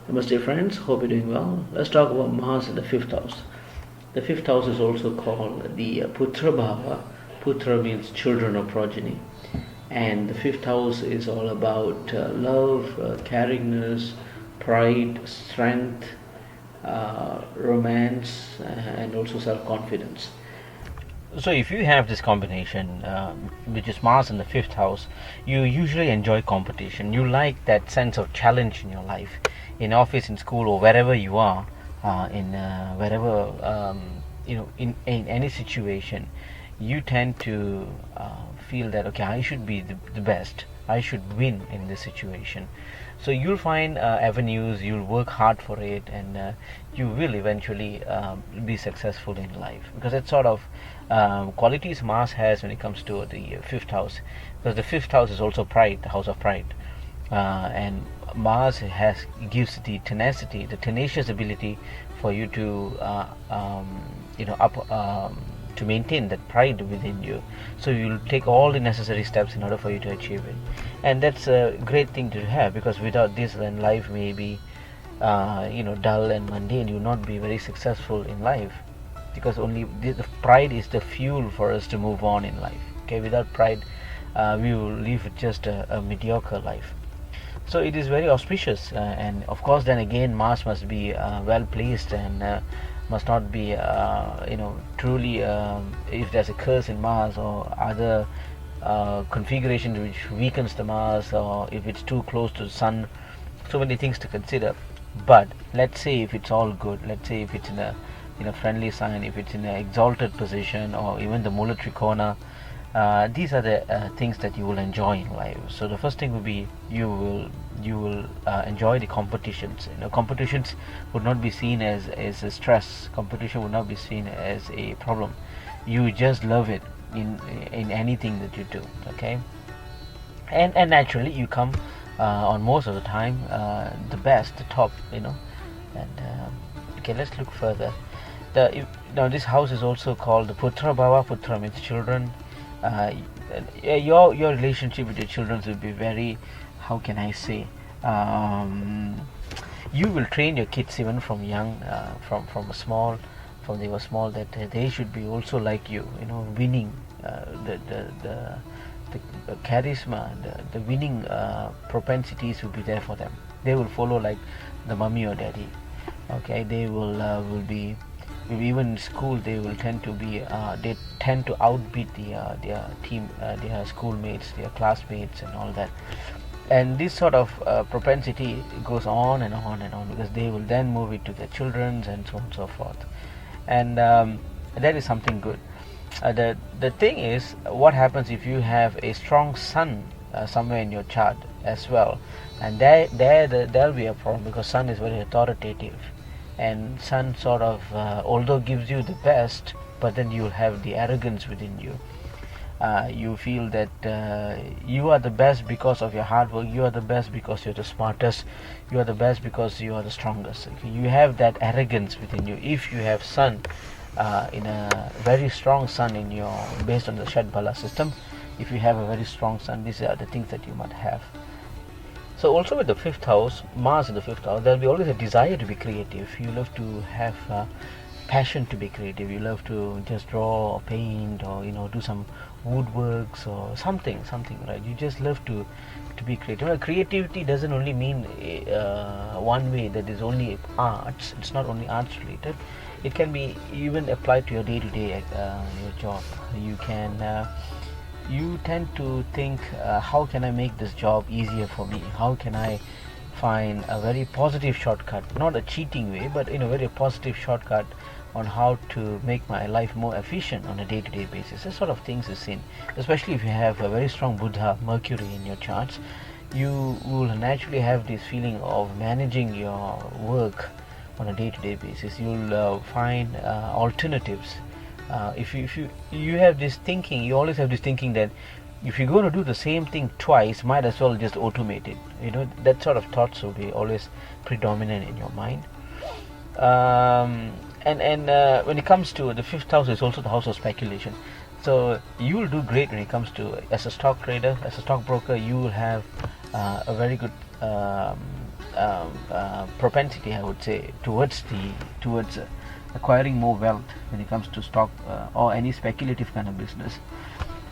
Namaste friends, hope you're doing well. Let's talk about Mars in the fifth house. The fifth house is also called the Putra Bhava. Putra means children or progeny. And the fifth house is all about love, caringness, pride, strength, romance, and also self confidence. So, if you have this combination, which is Mars in the fifth house, you usually enjoy competition. You like that sense of challenge in your life, in office, in school, or wherever you are, in wherever in any situation, you tend to feel that okay, I should be the best. I should win in this situation. So you'll find avenues. You'll work hard for it, and you will eventually be successful in life because it's sort of qualities Mars has when it comes to the fifth house, because the fifth house is also pride, the house of pride, and Mars has gives the tenacity, the tenacious ability for you to up to maintain that pride within you. So you'll take all the necessary steps in order for you to achieve it, and that's a great thing to have, because without this, then life may be dull and mundane. You'll not be very successful in life, because only the pride is the fuel for us to move on in life. Okay, without pride, we will live just a mediocre life. So it is very auspicious, and of course, then again, Mars must be well placed, and must not be truly, if there's a curse in Mars or other configuration which weakens the Mars, or if it's too close to the Sun. So many things to consider. But let's say if it's all good, let's say if it's in a friendly sign, if it's in an exalted position, or even the Mula Trikona, these are the things that you will enjoy in life. So the first thing will be you will enjoy the competitions. Competitions would not be seen as a stress. Competition would not be seen as a problem. You just love it in anything that you do. Okay, and naturally you come on most of the time the best, the top. And okay, let's look further. Now this house is also called the Putra Bhava. Putra means children. uh, your relationship with your children will be very, how can I say, um, you will train your kids even from young, from they were small, that they should be also like you, winning, the charisma, the winning propensities will be there for them. They will follow like the mummy or daddy. Okay, they will be, even in school they will tend to be, they tend to outbeat their team, their schoolmates, their classmates, and all that. And this sort of propensity goes on and on and on, because they will then move it to their children's, and so on and so forth. And that is something good. The thing is, what happens if you have a strong sun somewhere in your chart as well, and there'll be a problem, because sun is very authoritative, and sun sort of, although gives you the best, but then you'll have the arrogance within you. You feel that you are the best because of your hard work, you are the best because you're the smartest, you are the best because you are the strongest. Okay? You have that arrogance within you. If you have sun, in a very strong sun in your, based on the Shadbala system, if you have a very strong sun, these are the things that you might have. So also with the fifth house, Mars in the fifth house, there'll be always a desire to be creative. You love to have passion to be creative. You love to just draw or paint, or do some woodworks or something, right? You just love to be creative. Creativity doesn't only mean one way, that is only arts. It's not only arts related. It can be even applied to your day-to-day your job. You tend to think, how can I make this job easier for me? How can I find a very positive shortcut, not a cheating way, but in a very positive shortcut on how to make my life more efficient on a day-to-day basis. This sort of things is seen, especially if you have a very strong Buddha, Mercury in your charts. You will naturally have this feeling of managing your work on a day-to-day basis. You'll find alternatives. If you have this thinking, you always have this thinking that if you're going to do the same thing twice, might as well just automate it. That sort of thoughts will be always predominant in your mind. And when it comes to the fifth house, is also the house of speculation. So you will do great when it comes to, as a stock trader, as a stockbroker. You will have a very good propensity, I would say, towards acquiring more wealth when it comes to stock or any speculative kind of business,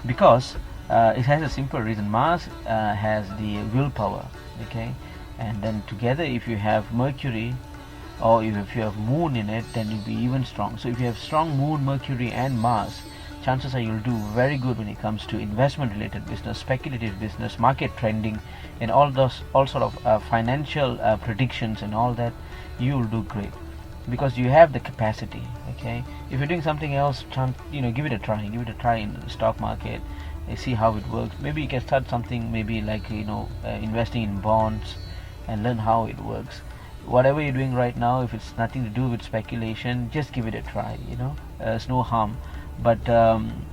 because it has a simple reason. Mars has the willpower, okay, and then together, if you have Mercury or if you have Moon in it, then you'll be even strong. So if you have strong Moon, Mercury, and Mars, chances are you'll do very good when it comes to investment related business, speculative business, market trending, and all sort of financial predictions and all that. You'll do great because you have the capacity. Okay, if you're doing something else, give it a try. Give it a try in the stock market. See how it works. Maybe you can start something, maybe like investing in bonds, and learn how it works. Whatever you're doing right now, if it's nothing to do with speculation, just give it a try. There's no harm. But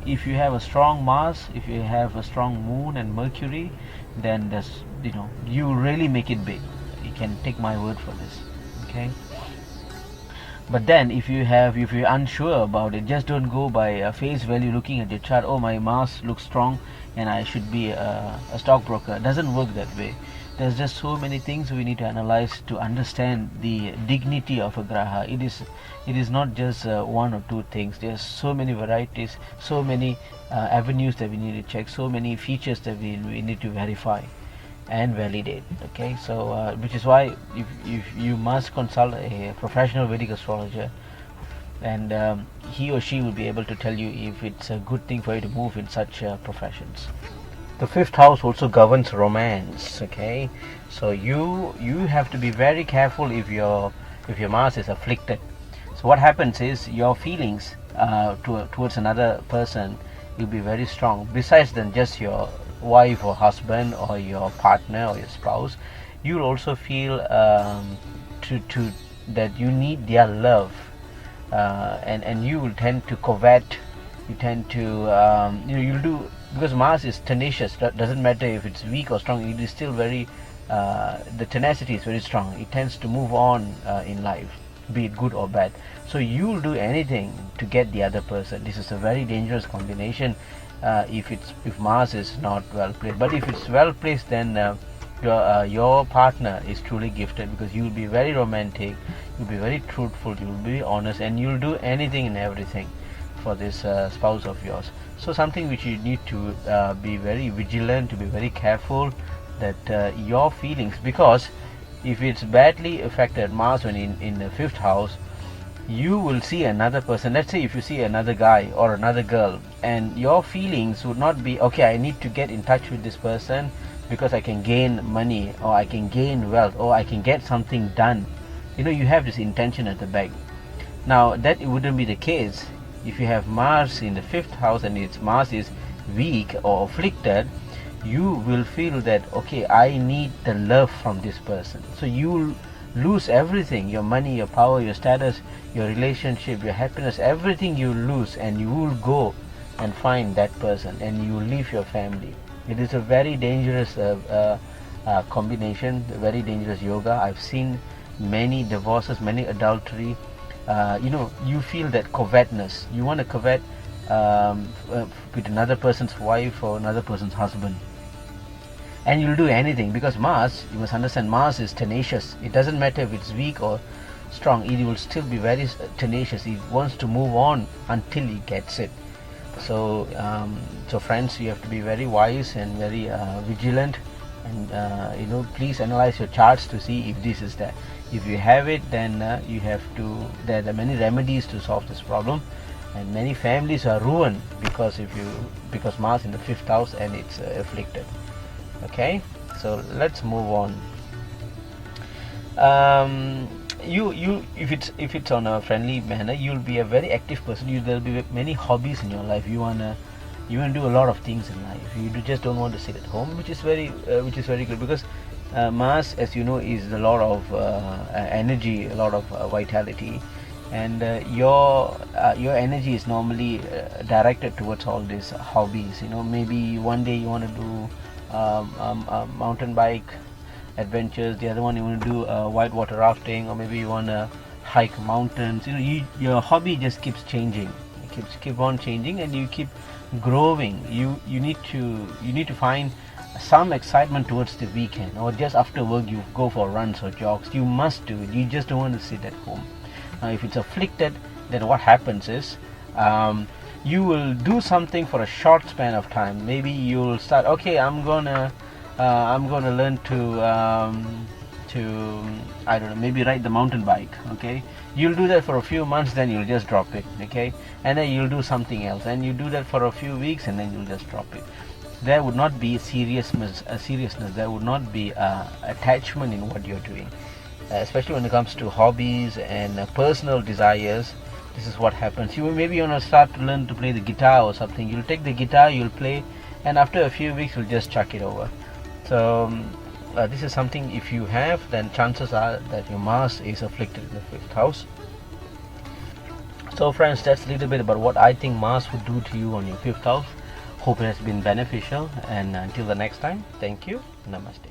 if you have a strong Mars, if you have a strong Moon and Mercury, then you really make it big. You can take my word for this. Okay. But then if you're unsure about it, just don't go by face value looking at your chart. Oh, my Mars looks strong and I should be a stockbroker. It doesn't work that way. There's just so many things we need to analyze to understand the dignity of a graha. It is not just one or two things. There's so many varieties, so many avenues that we need to check, so many features that we need to verify and validate. Okay, so which is why if you must consult a professional Vedic astrologer, and he or she will be able to tell you if it's a good thing for you to move in such professions. The fifth house also governs romance. Okay, so you have to be very careful if your Mars is afflicted. So what happens is your feelings towards another person will be very strong. Besides than just your wife or husband or your partner or your spouse, you'll also feel that you need their love, and you will tend to covet. You tend to you'll do, because Mars is tenacious. Doesn't matter if it's weak or strong, it is still very the tenacity is very strong. It tends to move on in life, be it good or bad. So you'll do anything to get the other person. This is a very dangerous combination if Mars is not well placed. But if it's well placed, then your partner is truly gifted, because you'll be very romantic, you'll be very truthful, you'll be honest, and you'll do anything and everything for this spouse of yours. So something which you need to be very vigilant, to be very careful that your feelings, because if it's badly affected, Mars when in the fifth house, you will see another person. Let's say if you see another guy or another girl, and your feelings would not be, okay, I need to get in touch with this person because I can gain money, or I can gain wealth, or I can get something done. You have this intention at the back. Now that it wouldn't be the case if you have Mars in the fifth house and its Mars is weak or afflicted. You will feel that, okay, I need the love from this person. So you will lose everything, your money, your power, your status, your relationship, your happiness, everything you lose, and you will go and find that person, and you will leave your family. It is a very dangerous combination, very dangerous yoga. I've seen many divorces, many adultery. You feel that covetness. You want to covet with another person's wife or another person's husband, and you'll do anything, because Mars, you must understand, Mars is tenacious. It doesn't matter if it's weak or strong, it will still be very tenacious. It wants to move on until he gets it. So friends, you have to be very wise and very vigilant, and please analyze your charts to see if this is there. If you have it, then you have to. There are many remedies to solve this problem, and many families are ruined because Mars in the fifth house and it's afflicted. Okay, so let's move on. If it's on a friendly manner, you'll be a very active person. There'll be many hobbies in your life. You wanna do a lot of things in life. You just don't want to sit at home, which is very good, because Mars, as you know, is a lot of energy, a lot of vitality, and your energy is normally directed towards all these hobbies. Maybe one day you want to do mountain bike adventures, the other one you want to do whitewater rafting, or maybe you want to hike mountains. Your hobby just keeps changing. It keep on changing, and you keep growing. You need to find some excitement towards the weekend, or just after work you go for runs or jogs. You must do it. You just don't want to sit at home. Now if it's afflicted, then what happens is, you will do something for a short span of time. Maybe you'll start, okay, I'm gonna learn to I don't know, maybe ride the mountain bike. Okay, you'll do that for a few months, then you'll just drop it. Okay, and then you'll do something else, and you do that for a few weeks, and then you'll just drop it. There would not be seriousness. There would not be attachment in what you're doing, especially when it comes to hobbies and personal desires. This is what happens. Maybe you want to start to learn to play the guitar or something. You'll take the guitar, you'll play, and after a few weeks you'll just chuck it over. So this is something, if you have, then chances are that your Mars is afflicted in the 5th house. So friends, that's a little bit about what I think Mars would do to you on your 5th house. Hope it has been beneficial, and until the next time, thank you. Namaste.